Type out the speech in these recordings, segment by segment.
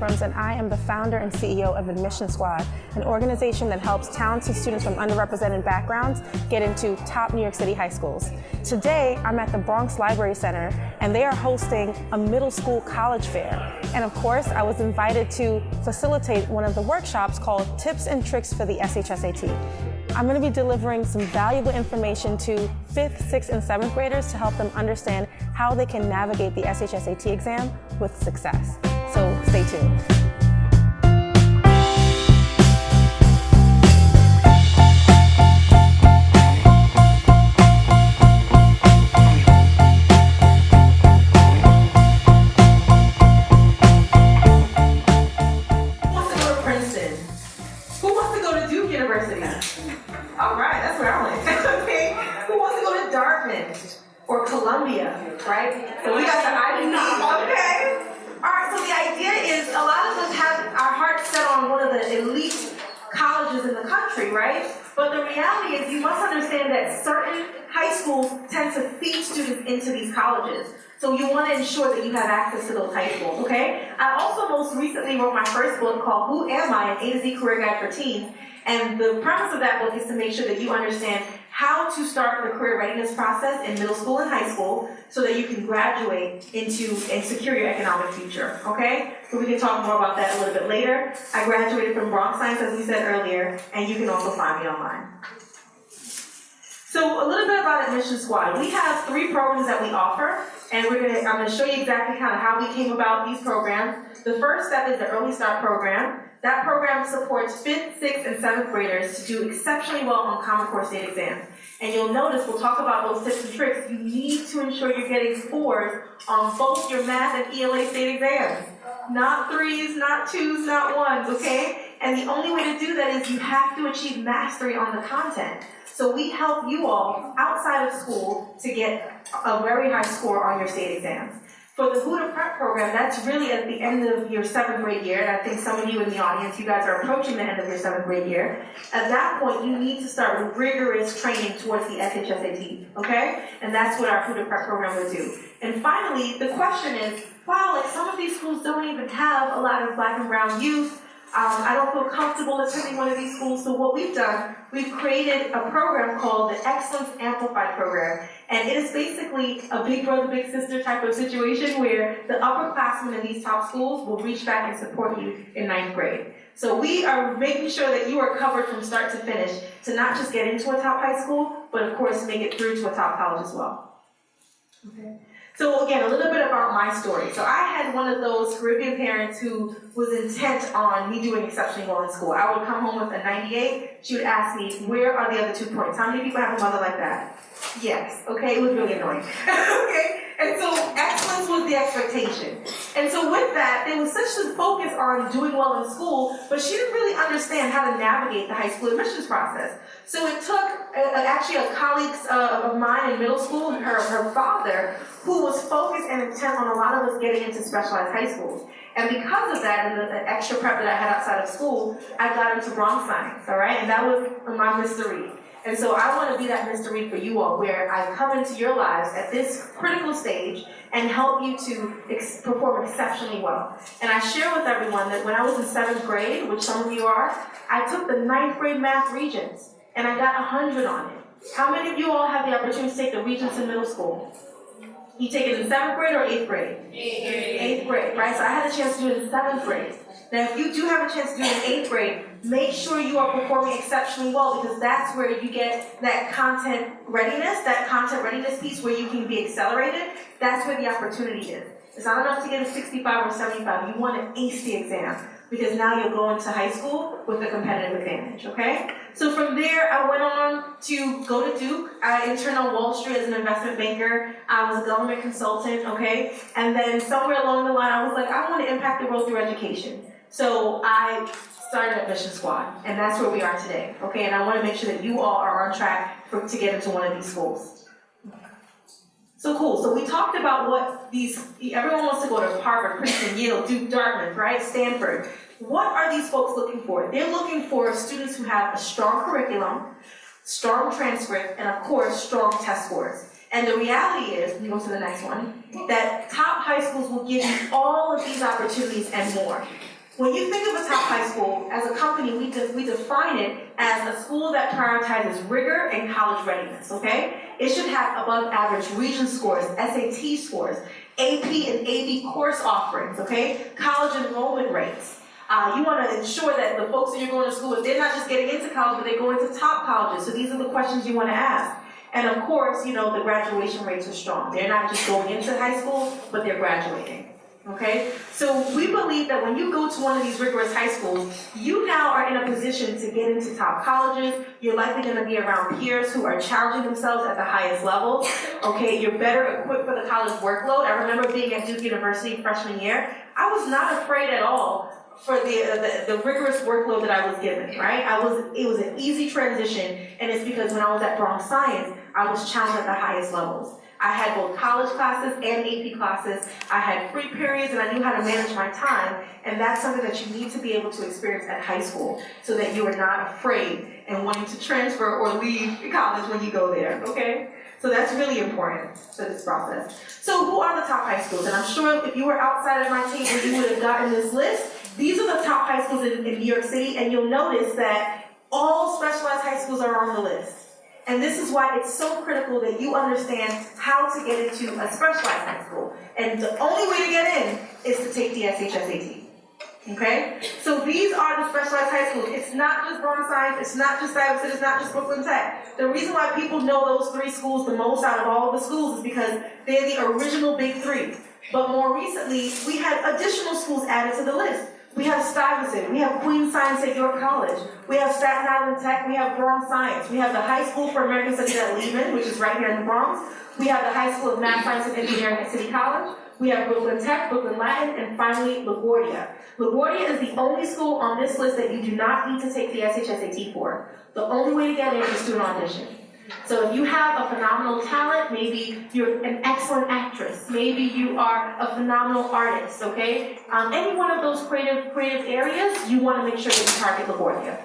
Abrams, and I am the founder and CEO of AdmissionSquad, an organization that helps talented students from underrepresented backgrounds get into top New York City high schools. Today, I'm at the Bronx Library Center, and they are hosting a middle school college fair. And of course, I was invited to facilitate one of the workshops called Tips and Tricks for the SHSAT. I'm going to be delivering some valuable information to 5th, 6th, and 7th graders to help them understand how they can navigate the SHSAT exam with success. So stay tuned. All right, that's where I went. Okay, who wants to go to Dartmouth or Columbia, right? So we got the Ivy League. Okay. All right. So the idea is a lot of us have our hearts set on one of the elite colleges in the country, right? But the reality is you must understand that certain high schools tend to feed students into these colleges. So you want to ensure that you have access to those high schools, okay? I also most recently wrote my first book called Who Am I? An A to Z Career Guide for Teens. And the premise of that book is to make sure that you understand how to start the career readiness process in middle school and high school so that you can graduate into and secure your economic future, okay? So we can talk more about that a little bit later. I graduated from Bronx Science, as we said earlier, and you can also find me online. So a little bit about AdmissionSquad. We have 3 programs that we offer, and I'm going to show you exactly kind of how we came about these programs. The first step is the Early Start program. That program supports 5th, 6th, and 7th graders to do exceptionally well on Common Core state exams. And you'll notice, we'll talk about those tips and tricks, you need to ensure you're getting 4s on both your math and ELA state exams. Not 3s, not 2s, not 1s, okay? And the only way to do that is you have to achieve mastery on the content. So we help you all outside of school to get a very high score on your state exams. For the Who to Prep program, that's really at the end of your 7th grade year, and I think some of you in the audience, you guys are approaching the end of your 7th grade year. At that point, you need to start rigorous training towards the SHSAT, okay? And that's what our Who to Prep program will do. And finally, the question is, wow, like some of these schools don't even have a lot of Black and brown youth. I don't feel comfortable attending one of these schools, so what we've done, we've created a program called the Excellence Amplified program, and it is basically a big brother, big sister type of situation where the upperclassmen in these top schools will reach back and support you in 9th grade. So we are making sure that you are covered from start to finish to not just get into a top high school, but of course make it through to a top college as well. Okay. So again, a little bit about my story. So I had one of those Caribbean parents who was intent on me doing exceptionally well in school. I would come home with a 98. She would ask me, where are the other 2 points? How many people have a mother like that? Yes. Okay, it was really annoying. Okay, and so excellence was the expectation. And so with that, there was such a focus on doing well in school, but she didn't really understand how to navigate the high school admissions process. So it took actually a colleague of mine in middle school, her father, who was focused and intent on a lot of us getting into specialized high schools. And because of that, and the extra prep that I had outside of school, I got into Bronx Science, all right? And that was my Mr. Reed. And so I want to be that Mr. Reed for you all, where I come into your lives at this critical stage and help you to perform exceptionally well. And I share with everyone that when I was in 7th grade, which some of you are, I took the 9th grade math Regents, and I got 100 on it. How many of you all have the opportunity to take the Regents in middle school? You take it in 7th grade or 8th grade? 8th grade, right? So I had a chance to do it in 7th grade. Now, if you do have a chance to do it in 8th grade, make sure you are performing exceptionally well, because that's where you get that content readiness piece where you can be accelerated. That's where the opportunity is. It's not enough to get a 65 or 75. You want to ace the exam, because now you'll go into high school with a competitive advantage, okay? So from there, I went on to go to Duke. I interned on Wall Street as an investment banker. I was a government consultant, okay? And then somewhere along the line, I was like, I want to impact the world through education. So I started AdmissionSquad, and that's where we are today, okay? And I want to make sure that you all are on track to get into one of these schools. So cool. So we talked about what everyone wants to go to Harvard, Princeton, Yale, Duke, Dartmouth, right? Stanford. What are these folks looking for? They're looking for students who have a strong curriculum, strong transcript, and of course, strong test scores. And the reality is, we go to the next one, that top high schools will give you all of these opportunities and more. When you think of a top high school, as a company, we define it as a school that prioritizes rigor and college readiness, okay? It should have above average region scores, SAT scores, AP and AB course offerings, okay? College enrollment rates. You want to ensure that the folks that you're going to school with, they're not just getting into college, but they're going to top colleges. So these are the questions you want to ask. And of course, you know, the graduation rates are strong. They're not just going into high school, but they're graduating. Okay? So we believe that when you go to one of these rigorous high schools, you now are in a position to get into top colleges. You're likely going to be around peers who are challenging themselves at the highest level. Okay? You're better equipped for the college workload. I remember being at Duke University freshman year. I was not afraid at all for the rigorous workload that I was given, right? It was an easy transition, and it's because when I was at Bronx Science, I was challenged at the highest levels. I had both college classes and AP classes. I had free periods, and I knew how to manage my time, and that's something that you need to be able to experience at high school so that you are not afraid and wanting to transfer or leave college when you go there, okay? So that's really important for this process. So who are the top high schools? And I'm sure if you were outside of my table, you would have gotten this list. These are the top high schools in New York City, and you'll notice that all specialized high schools are on the list. And this is why it's so critical that you understand how to get into a specialized high school. And the only way to get in is to take the SHSAT. Okay? So these are the specialized high schools. It's not just Bronx Science, it's not just Tai Abrams, it's not just Brooklyn Tech. The reason why people know those three schools the most out of all of the schools is because they're the original big three. But more recently, we had additional schools added to the list. We have Stuyvesant, we have Queens Science at York College, we have Staten Island Tech, we have Bronx Science, we have the High School for American Studies at Lehman, which is right here in the Bronx, we have the High School of Math, Science, and Engineering at City College, we have Brooklyn Tech, Brooklyn Latin, and finally LaGuardia. LaGuardia is the only school on this list that you do not need to take the SHSAT for. The only way to get in is through an audition. So if you have a phenomenal talent, maybe you're an excellent actress, maybe you are a phenomenal artist, okay? Any one of those creative areas, you want to make sure that you target LaGuardia.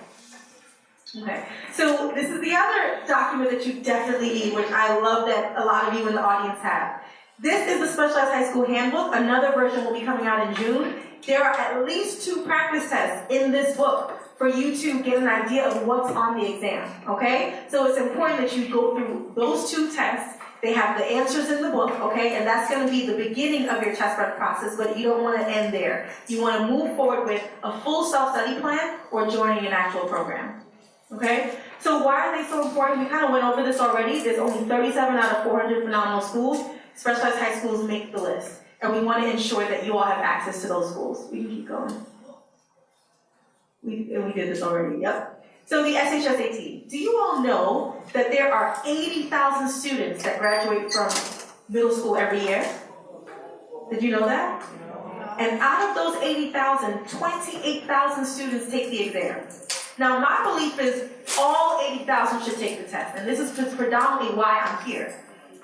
Okay, so this is the other document that you definitely need, which I love that a lot of you in the audience have. This is the Specialized High School Handbook. Another version will be coming out in June. There are at least 2 practice tests in this book for you to get an idea of what's on the exam, okay? So it's important that you go through those 2 tests. They have the answers in the book, okay? And that's going to be the beginning of your test prep process, but you don't want to end there. You want to move forward with a full self-study plan or joining an actual program, okay? So why are they so important? We kind of went over this already. There's only 37 out of 400 phenomenal schools. Specialized high schools make the list, and we want to ensure that you all have access to those schools. We can keep going. We did this already, yep. So the SHSAT. Do you all know that there are 80,000 students that graduate from middle school every year? Did you know that? And out of those 80,000, 28,000 students take the exam. Now my belief is all 80,000 should take the test, and this is predominantly why I'm here.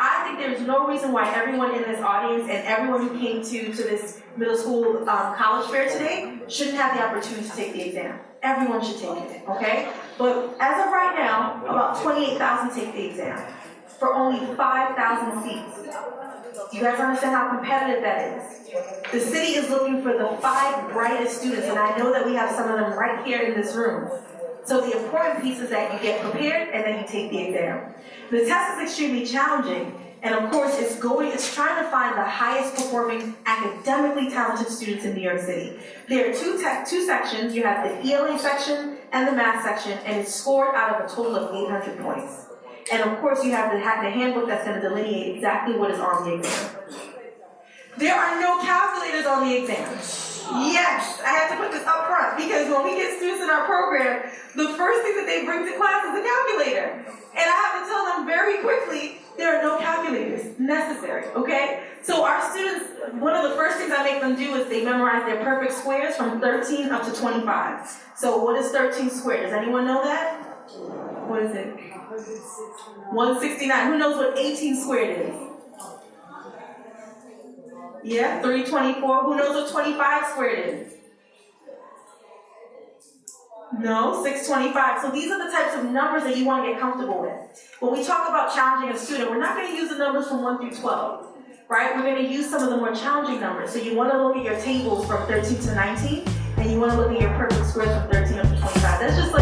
I think there's no reason why everyone in this audience and everyone who came to this middle school college fair today shouldn't have the opportunity to take the exam. Everyone should take it, okay? But as of right now, about 28,000 take the exam for only 5,000 seats. Do you guys understand how competitive that is? The city is looking for the 5 brightest students, and I know that we have some of them right here in this room. So the important piece is that you get prepared and then you take the exam. The test is extremely challenging, and of course it's trying to find the highest performing academically talented students in New York City. There are two sections. You have the ELA section and the math section, and it's scored out of a total of 800 points. And of course you have the handbook that's going to delineate exactly what is on the exam. There are no calculators on the exam. Yes, I have to put this up front because when we get students in our program, the first thing that they bring to class is a calculator. And I have to tell them very quickly, there are no calculators necessary, okay? So our students, one of the first things I make them do is they memorize their perfect squares from 13 up to 25. So what is 13 squared? Does anyone know that? What is it? 169. Who knows what 18 squared is? Yeah, 324. Who knows what 25 squared is? No, 625. So these are the types of numbers that you want to get comfortable with. When we talk about challenging a student, we're not going to use the numbers from 1 through 12, right? We're going to use some of the more challenging numbers. So you want to look at your tables from 13 to 19, and you want to look at your perfect scores from 13 up to 25. That's just like